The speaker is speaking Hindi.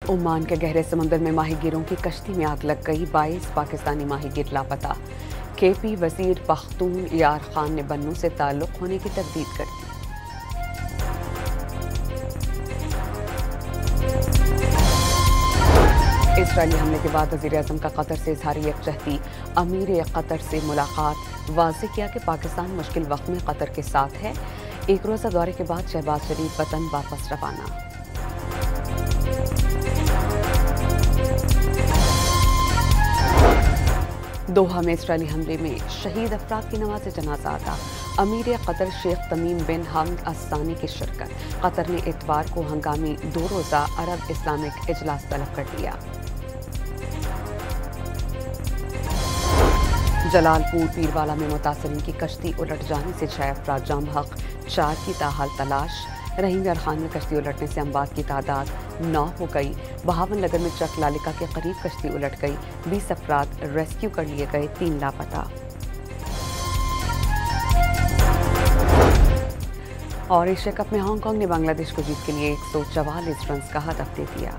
ओमान के गहरे समुद्र में माहीगीरों की कश्ती में आग लग गई। 22 पाकिस्तानी माहीगीर लापता। केपी वजीर पख्तून यार खान ने बन्नू से ताल्लुक होने की तकदीद कर दी। इसराइली हमले के बाद वज़ीर-ए-आज़म का कतर से इज़हार यकजहती। अमीर कतर से मुलाकात। वाज़ेह किया कि पाकिस्तान मुश्किल वक्त में कतर के साथ है। एक रोज़ा दौरे के बाद शहबाज शरीफ वतन वापस रवाना। दोहा में इसराइली हमले में शहीद अफराद की नमाज़ जनाजा अदा। अमीर कतर शेख तमीम बिन हमद अस्सानी की शिरकत। कतर ने इतवार को हंगामी 2 रोज़ा अरब इस्लामिक इजलास तलब कर लिया। जलालपुर पीरवाला में मुतासरीन की कश्ती उलट जाने से 6 अफराद जाम बहक, 4 की ताहाल तलाश। रहीम यार खान में कश्ती उलटने से अमवात की तादाद 9 हो गई। बहावन नगर में ट्रक लालिका के करीब कश्ती उलट गई। 20 अफराद रेस्क्यू कर लिए गए, 3 लापता। और एशिया कप में हांगकांग ने बांग्लादेश को जीत के लिए 144 रन का हदफ दे दिया।